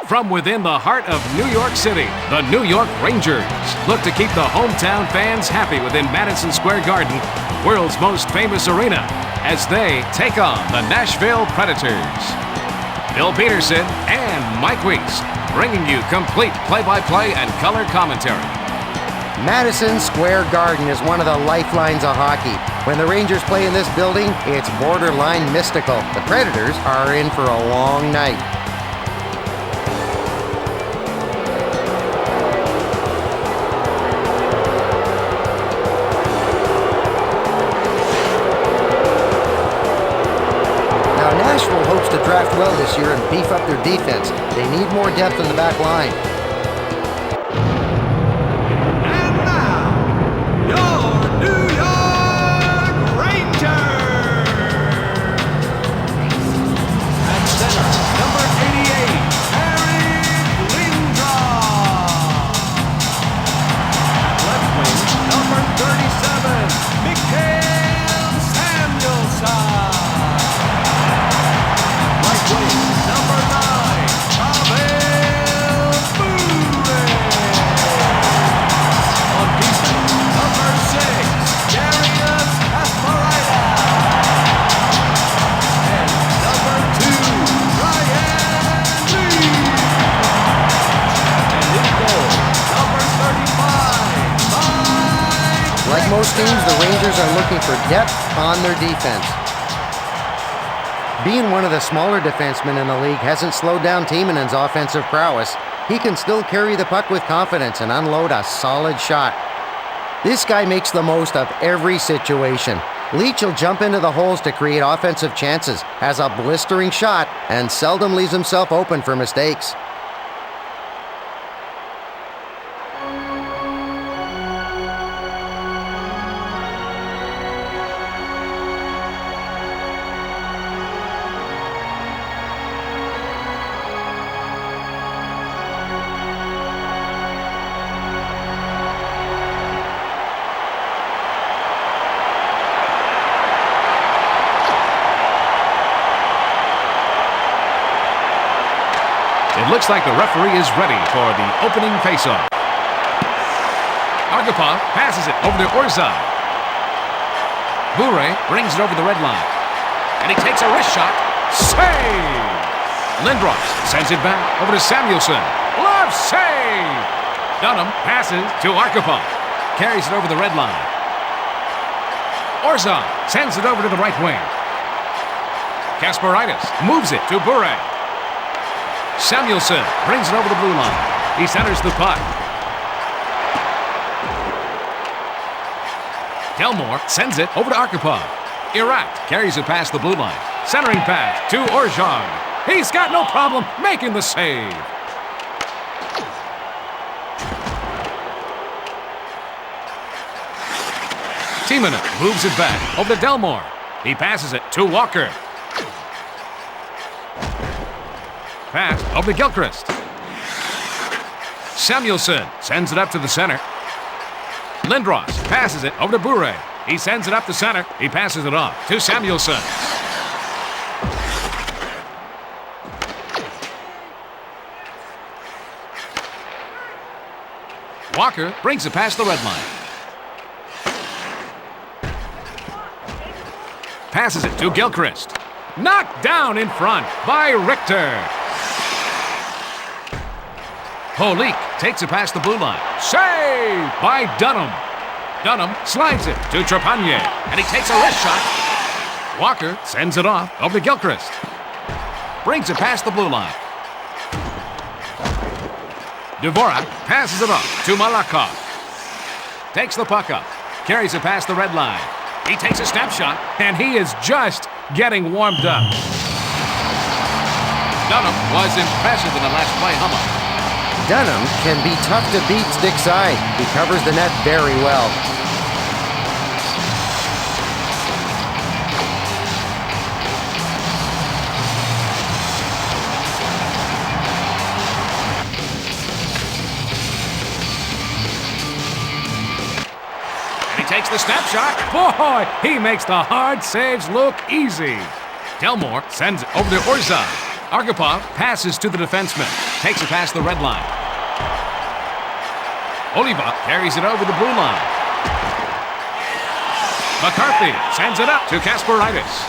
From within the heart of New York City, the New York Rangers look to keep the hometown fans happy within Madison Square Garden, world's most famous arena, as they take on the Nashville Predators. Bill Peterson and Mike Weiss bringing you complete play-by-play and color commentary. Madison Square Garden is one of the lifelines of hockey. When the Rangers play in this building, it's borderline mystical. The Predators are in for a long night. Now, Nashville hopes to draft well this year and beef up their defense. They need more depth in the back line. Like most teams, the Rangers are looking for depth on their defense. Being one of the smaller defensemen in the league hasn't slowed down Tiemanen's offensive prowess. He can still carry the puck with confidence and unload a solid shot. This guy makes the most of every situation. Leach will jump into the holes to create offensive chances, has a blistering shot, and seldom leaves himself open for mistakes. It looks like the referee is ready for the opening faceoff. Argapov passes it over to Orzai. Bure brings it over the red line. And he takes a wrist shot. Save! Lindros sends it back over to Samuelson. Glove save! Dunham passes to Argapov. Carries it over the red line. Orzai sends it over to the right wing. Kasparaitis moves it to Bure. Samuelson brings it over the blue line. He centers the puck. Delmore sends it over to Argapov. Irat carries it past the blue line. Centering pass to Orjog. He's got no problem making the save. Timonen moves it back over to Delmore. He passes it to Walker. Pass over to Gilchrist. Samuelson sends it up to the center. Lindros passes it over to Bure. He sends it up the center. He passes it off to Samuelson. Walker brings it past the red line. Passes it to Gilchrist. Knocked down in front by Richter. Holik takes it past the blue line. Saved by Dunham. Dunham slides it to Trepanier, and he takes a wrist shot. Walker sends it off over to Gilchrist. Brings it past the blue line. Dvorak passes it off to Malakhov. Takes the puck up. Carries it past the red line. He takes a snapshot, and he is just getting warmed up. Dunham was impressive in the last play, Hummer. Dunham can be tough to beat stick side. He covers the net very well. And he takes the snapshot. Boy, he makes the hard saves look easy. Delmore sends it over to Orzai. Arkhipov passes to the defenseman. Takes it past the red line. Oliva carries it over the blue line. McCarthy sends it up to Kasparaitis.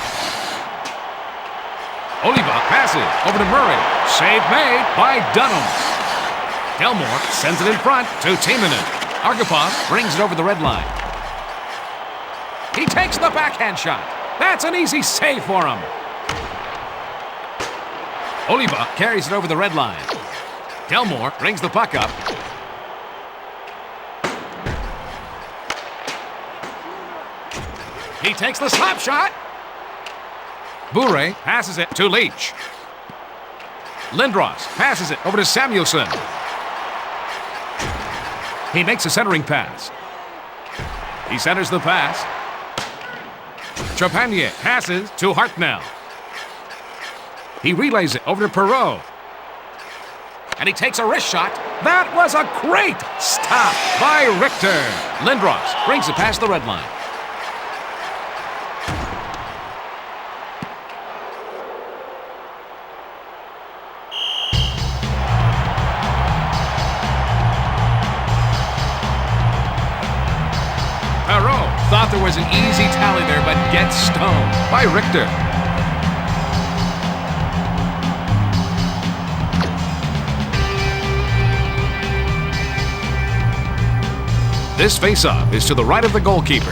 Oliva passes over to Murray. Save made by Dunham. Delmore sends it in front to Timonen. Arkhipov brings it over the red line. He takes the backhand shot. That's an easy save for him. Oliva carries it over the red line. Delmore brings the puck up. He takes the slap shot. Bure passes it to Leach. Lindros passes it over to Samuelson. He makes a centering pass. He centers the pass. Trepanier passes to Hartnell. He relays it over to Perreault. And he takes a wrist shot. That was a great stop by Richter. Lindros brings it past the red line. Perreault thought there was an easy tally there, but gets stoned by Richter. This faceoff is to the right of the goalkeeper.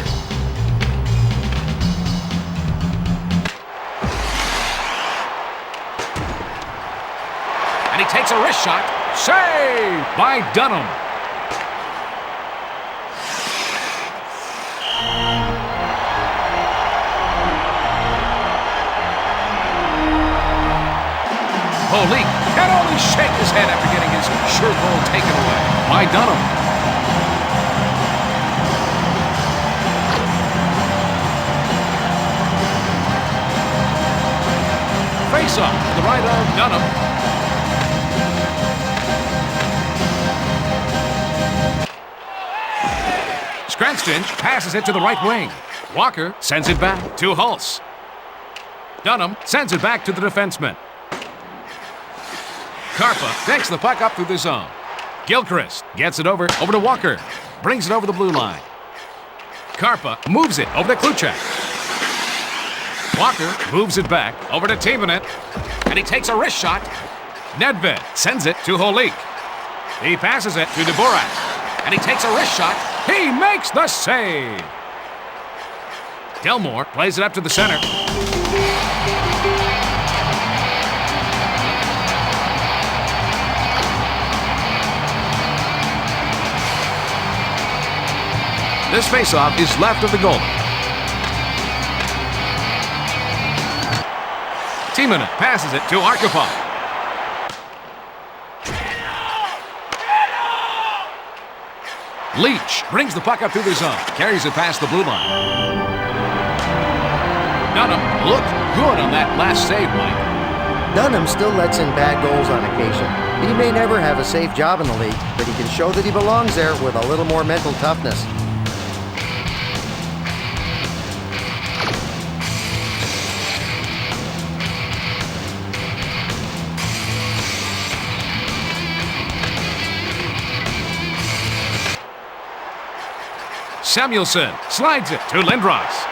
And he takes a wrist shot. Save by Dunham. Holy can only shake his head after getting his sure goal taken away by Dunham. Face-off to the right of Dunham. Scranston passes it to the right wing. Walker sends it back to Hulse. Dunham sends it back to the defenseman. Karpa takes the puck up through the zone. Gilchrist gets it over to Walker. Brings it over the blue line. Karpa moves it over to Kluchek. Walker moves it back over to Timonen. And he takes a wrist shot. Nedved sends it to Holik. He passes it to Dvorak. And he takes a wrist shot. He makes the save. Delmore plays it up to the center. This faceoff is left of the goal. Timonen passes it to Arkhipov. Leach brings the puck up through the zone. Carries it past the blue line. Dunham looked good on that last save, Mike. Dunham still lets in bad goals on occasion. He may never have a safe job in the league, but he can show that he belongs there with a little more mental toughness. Samuelson slides it to Lindros.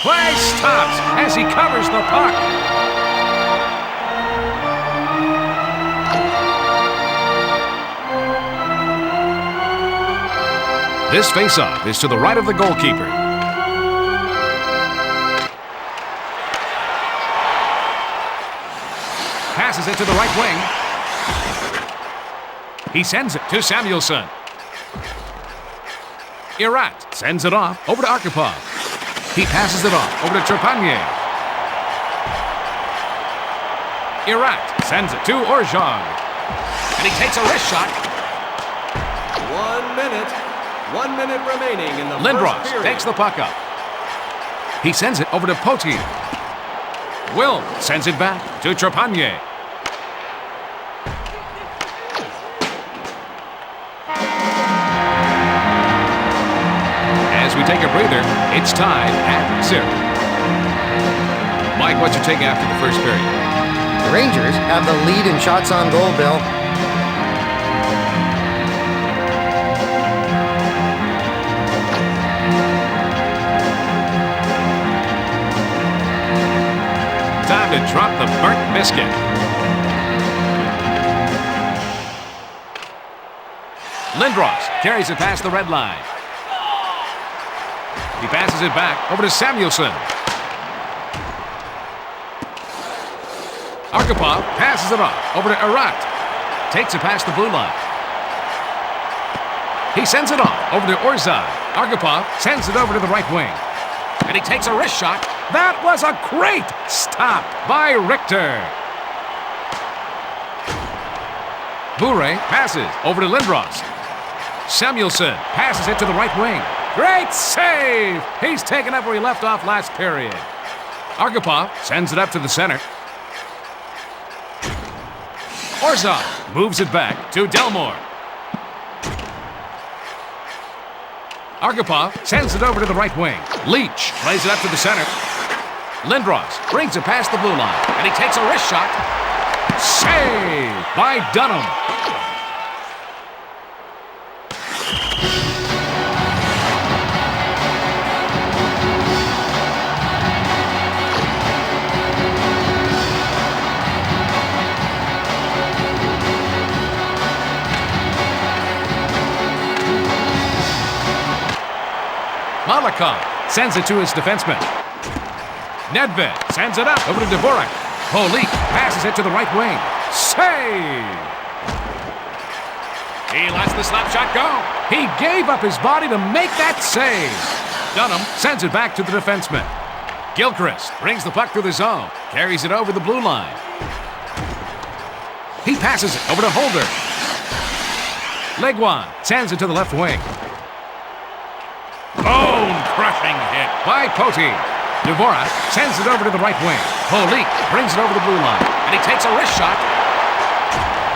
Play stops as he covers the puck. This faceoff is to the right of the goalkeeper. Passes it to the right wing. He sends it to Samuelson. Irat sends it off over to Arkhipov. He passes it off over to Trepanier. Irat sends it to Orjog. And he takes a wrist shot. 1 minute remaining in the Lindros first period. takes the puck up. He sends it over to Potier. Will sends it back to Trepanier. As we take a breather, it's tied at 0. Mike, what's your take after the first period? The Rangers have the lead in shots on goal, Bill. Time to drop the burnt biscuit. Lindros carries it past the red line. He passes it back over to Samuelson. Arkhipov passes it off over to Arat. Takes it past the blue line. He sends it off over to Orzad. Arkhipov sends it over to the right wing. And he takes a wrist shot. That was a great stop by Richter. Bure passes over to Lindros. Samuelson passes it to the right wing. Great save! He's taken up where he left off last period. Arkhipov sends it up to the center. Orzov moves it back to Delmore. Arkhipov sends it over to the right wing. Leach plays it up to the center. Lindros brings it past the blue line, and he takes a wrist shot. Save by Dunham. Malakov sends it to his defenseman. Nedved sends it up over to Dvorak. Holik passes it to the right wing. Save! He lets the slap shot go. He gave up his body to make that save. Dunham sends it back to the defenseman. Gilchrist brings the puck through the zone. Carries it over the blue line. He passes it over to Holder. Leguan sends it to the left wing. Bone-crushing hit by Poti. Dvorak sends it over to the right wing. Holik brings it over the blue line, and he takes a wrist shot.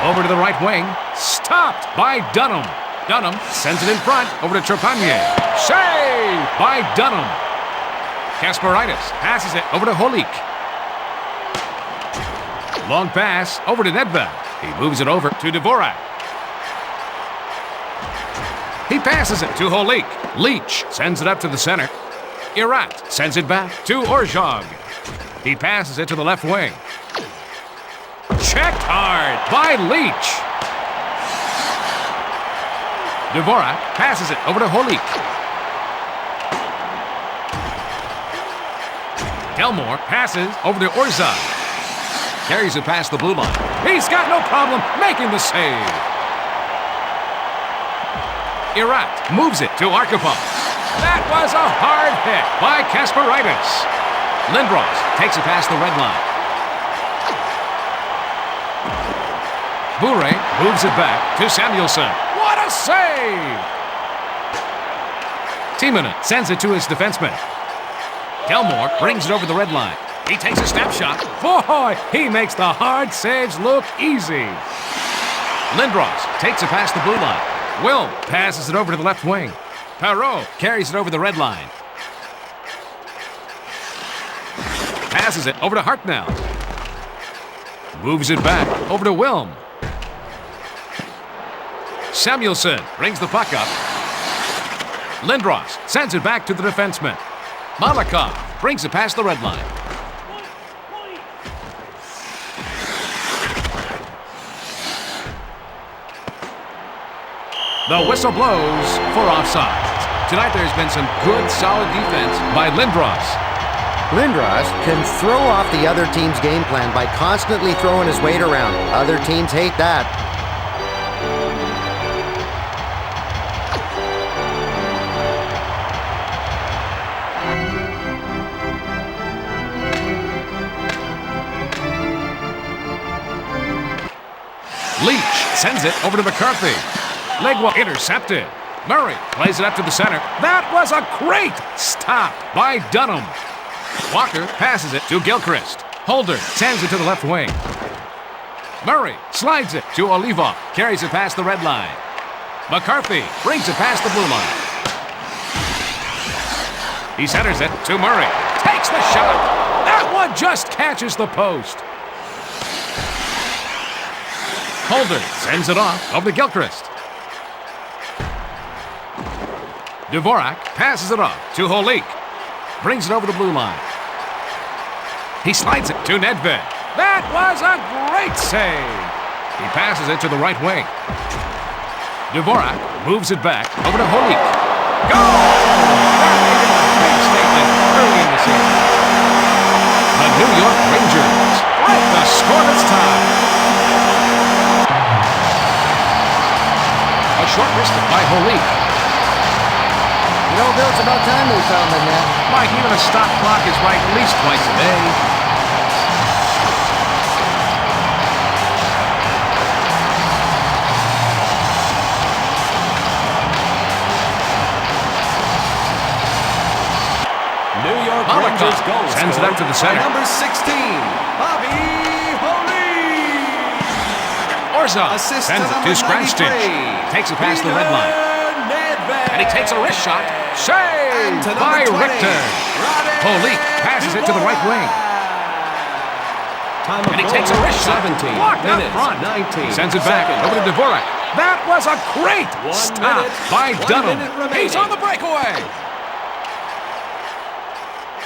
Over to the right wing. Stopped by Dunham. Dunham sends it in front over to Trepanier. Save by Dunham. Kasparaitis passes it over to Holik. Long pass over to Nedved. He moves it over to Dvorak. He passes it to Holik. Leach sends it up to the center. Irat sends it back to Orzhog. He passes it to the left wing. Checked hard by Leach. Dvorak passes it over to Holik. Delmore passes over to Orzhog. Carries it past the blue line. He's got no problem making the save. Irat moves it to Arkhipov. That was a hard hit by Kasparaitis. Lindros takes it past the red line. Bure moves it back to Samuelson. What a save! Timonen sends it to his defenseman. Delmore brings it over the red line. He takes a snapshot. Boy, he makes the hard saves look easy. Lindros takes it past the blue line. Will passes it over to the left wing. Perreault carries it over the red line. Passes it over to Hartnell. Moves it back over to Wilm. Samuelson brings the puck up. Lindros sends it back to the defenseman. Malakov brings it past the red line. The whistle blows for offside. Tonight there's been some good, solid defense by Lindros. Lindros can throw off the other team's game plan by constantly throwing his weight around. Other teams hate that. Leach sends it over to McCarthy. Legua intercepted. Murray plays it up to the center. That was a great stop by Dunham. Walker passes it to Gilchrist. Holder sends it to the left wing. Murray slides it to Olivov. Carries it past the red line. McCarthy brings it past the blue line. He centers it to Murray. Takes the shot. That Oh, it just catches the post. Holder sends it off over to Gilchrist. Dvorak passes it off to Holik. Brings it over the blue line. He slides it to Nedved. That was a great save. He passes it to the right wing. Dvorak moves it back over to Holik. Goal! That made him a big statement early in the season. The New York Rangers break the scoreless tie. A short wrist by Holik. You know, Bill, it's about time we found the net. Mike, even a stop clock is right at least twice a day. New York Malakov Rangers goal sends it up to the center. Number 16, Bobby Holy. Orzov sends it to Scratch Stitch. Takes it past the red line. And he takes a wrist shot. Saved by Richter. Holik passes it to the right wing. And he takes a wrist shot. Blocked out front. Sends it back over to Dvorak. That was a great stop by Dunham. He's on the breakaway.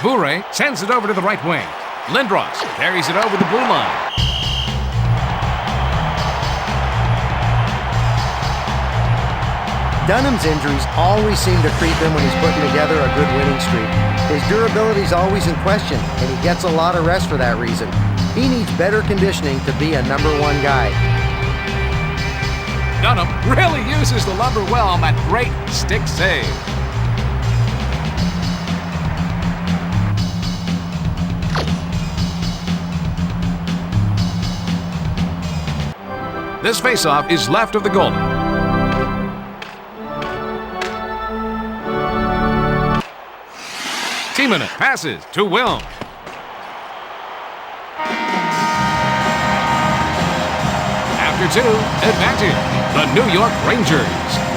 Bure sends it over to the right wing. Lindros carries it over the blue line. Dunham's injuries always seem to creep in when he's putting together a good winning streak. His durability's always in question, and he gets a lot of rest for that reason. He needs better conditioning to be a number one guy. Dunham really uses the lumber well on that great stick save. This faceoff is left of the goalie. Timonen passes to Wilm. After two, advantage. The New York Rangers,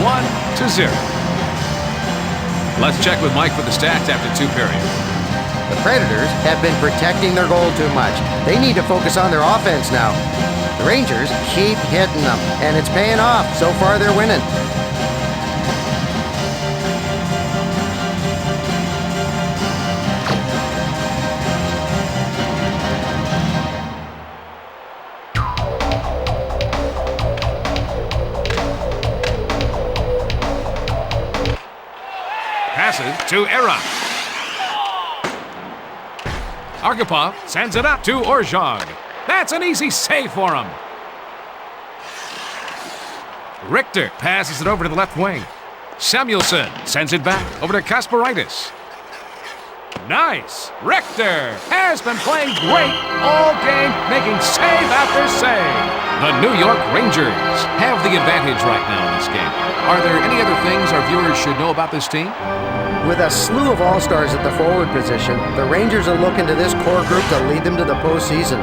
1-0. Let's check with Mike for the stats after two periods. The Predators have been protecting their goal too much. They need to focus on their offense now. The Rangers keep hitting them, and it's paying off. So far, they're winning. Passes to Era. Arkhipov sends it up to Orzhov. That's an easy save for him. Richter passes it over to the left wing. Samuelson sends it back over to Kasparaitis. Nice! Richter has been playing great all game, making save after save. The New York Rangers have the advantage right now in this game. Are there any other things our viewers should know about this team? With a slew of all-stars at the forward position, the Rangers are looking to this core group to lead them to the postseason.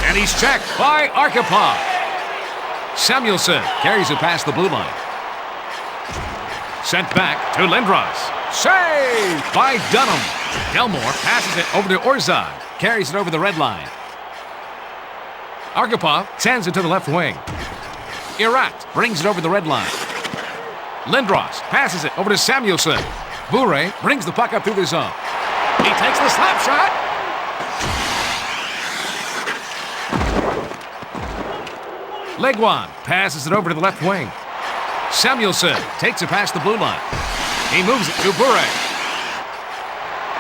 And he's checked by Arkhipov. Samuelson carries it past the blue line. Sent back to Lindros. Saved by Dunham. Delmore passes it over to Orzhov. Carries it over the red line. Arkhipov sends it to the left wing. Irat brings it over the red line. Lindros passes it over to Samuelson. Bure brings the puck up through the zone. He takes the slap shot. Leguan passes it over to the left wing. Samuelson takes it past the blue line. He moves it to Bure.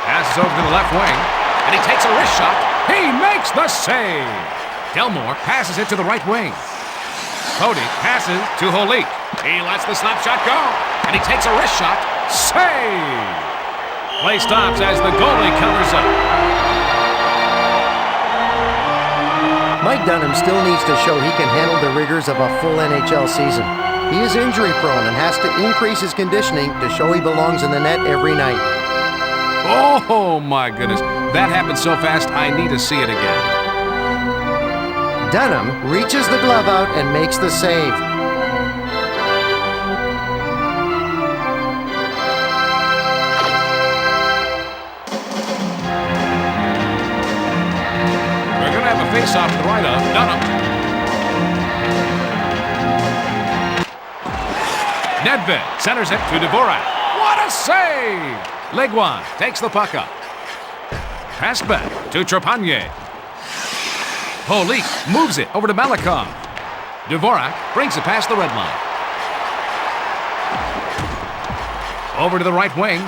Passes over to the left wing, and he takes a wrist shot. He makes the save. Delmore passes it to the right wing. Cody passes to Holik. He lets the slap shot go, and he takes a wrist shot. Save! Play stops as the goalie covers up. Mike Dunham still needs to show he can handle the rigors of a full NHL season. He is injury prone and has to increase his conditioning to show he belongs in the net every night. Oh, my goodness. That happened so fast, I need to see it again. Dunham reaches the glove out and makes the save. We're going to have a face-off to the right of Dunham. Nedved centers it to Dvorak. What a save! Leguan takes the puck up. Pass back to Trepanier. Polik moves it over to Malikov. Dvorak brings it past the red line. Over to the right wing.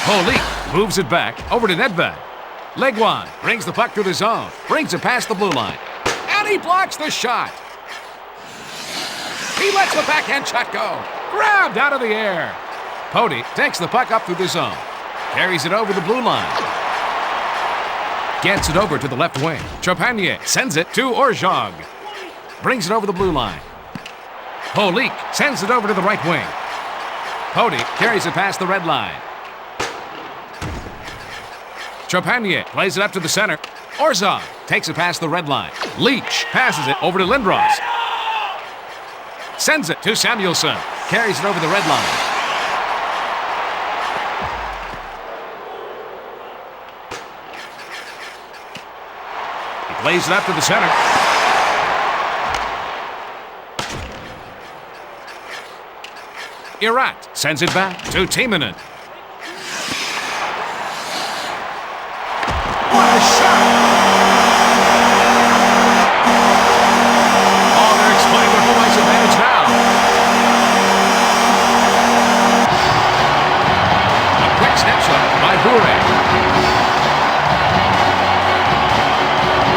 Polik moves it back over to Nedved. Leguan brings the puck through the zone. Brings it past the blue line. And he blocks the shot. He lets the backhand shot go. Grabbed out of the air. Pody takes the puck up through the zone. Carries it over the blue line. Gets it over to the left wing. Trepanier sends it to Orjog. Brings it over the blue line. Polik sends it over to the right wing. Pody carries it past the red line. Trepanier plays it up to the center. Orzog takes it past the red line. Leach passes it over to Lindros. Sends it to Samuelson. Carries it over the red line. He plays it up to the center. Irat sends it back to Timonen. What a shot! Oh, they're explaining their home ice advantage now. A quick snapshot by Bure.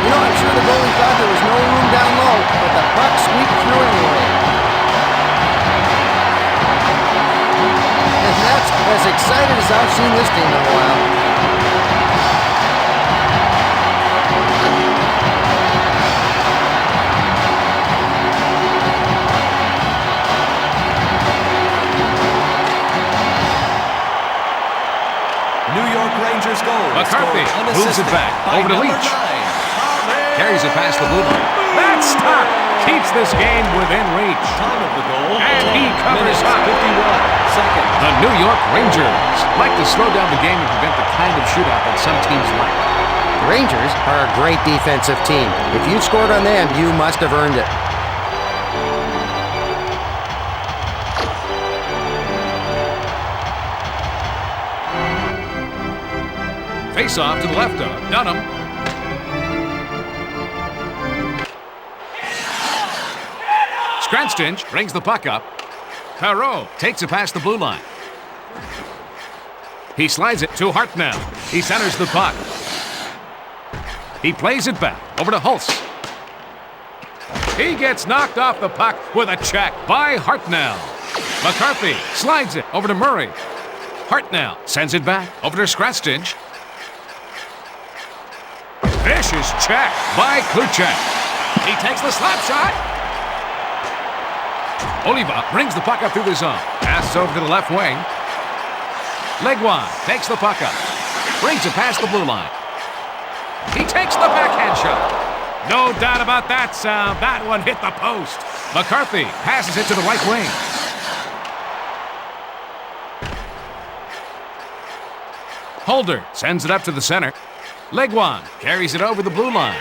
You know, I'm sure the goalie thought there was no room down low, but the puck squeaked through anyway. And that's as excited as I've seen this team in a while. New York Rangers goal. McCarthy moves it back over to Leach. Carries it past the blue line. That stop keeps this game within reach. Time of the goal. And he covers up. 51 seconds. The New York Rangers like to slow down the game and prevent the kind of shootout that some teams like. The Rangers are a great defensive team. If you've scored on them, you must have earned it. Face off to the left of Dunham. Scranstich brings the puck up. Perreault takes it past the blue line. He slides it to Hartnell. He centers the puck. He plays it back over to Hulse. He gets knocked off the puck with a check by Hartnell. McCarthy slides it over to Murray. Hartnell sends it back over to Scranstich. Vicious check by Kluchek. He takes the slap shot. Oliva brings the puck up through the zone. Passes over to the left wing. Leguan takes the puck up. Brings it past the blue line. He takes the backhand shot. No doubt about that, Sal. That one hit the post. McCarthy passes it to the right wing. Holder sends it up to the center. Leguan carries it over the blue line.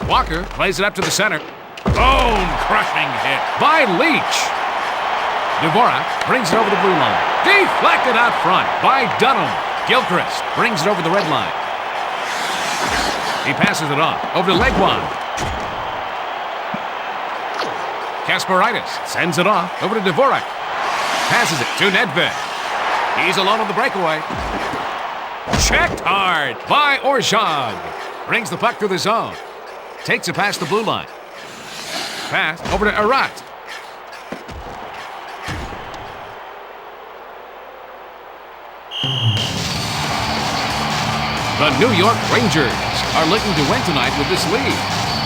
Walker plays it up to the center. Bone-crushing hit by Leach. Dvorak brings it over the blue line. Deflected out front by Dunham. Gilchrist brings it over the red line. He passes it off over to Leguan. Kasparaitis sends it off over to Dvorak. Passes it to Nedved. He's alone on the breakaway. Checked hard by Orjog. Brings the puck through the zone. Takes it past the blue line. Pass over to Irat. The New York Rangers are looking to win tonight with this lead.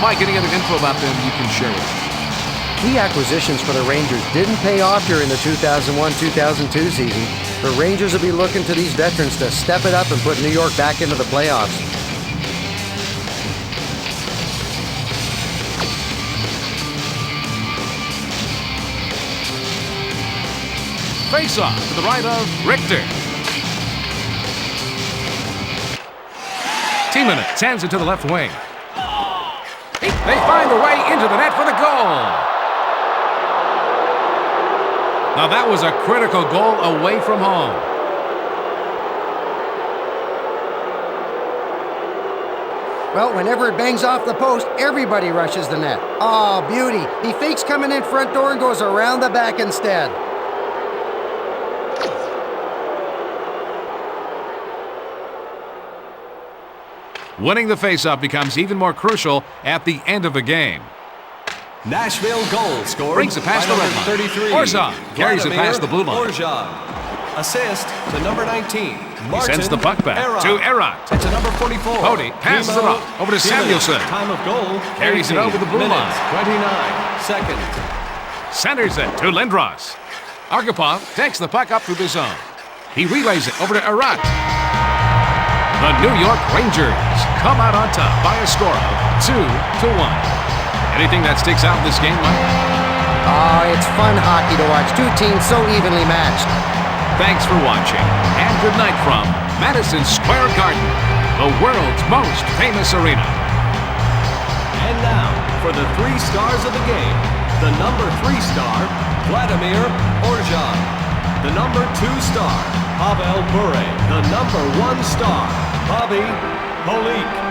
Mike, any other info about them you can share with us? Key acquisitions for the Rangers didn't pay off during the 2001-2002 season. The Rangers will be looking to these veterans to step it up and put New York back into the playoffs. Face-off to the right of Richter. Timonen sends it to the left wing. They find their way into the net for the goal. Now that was a critical goal away from home. Well, whenever it bangs off the post, everybody rushes the net. Oh, beauty. He fakes coming in front door and goes around the back instead. Winning the faceoff becomes even more crucial at the end of the game. Nashville goal scored. Brings it past by the red number line. 33. Orzov carries it past the blue line. Orzov. Assist to number 19. He sends the puck back to Erot. And to number 44. Cody passes it off over to Samuelson. Time of goal. Carries it over the blue line. 29 seconds. Centers it to Lindros. Arkhipov takes the puck up through the zone. He relays it over to Erot. The New York Rangers come out on top by a score of 2-1. Anything that sticks out in this game, Mike? Oh, it's fun hockey to watch. Two teams so evenly matched. Thanks for watching, and good night from Madison Square Garden, the world's most famous arena. And now, for the 3 stars of the game, the number 3 star, Vladimir Orzov. The number 2 star, Pavel Bure. The number 1 star, Bobby Polak.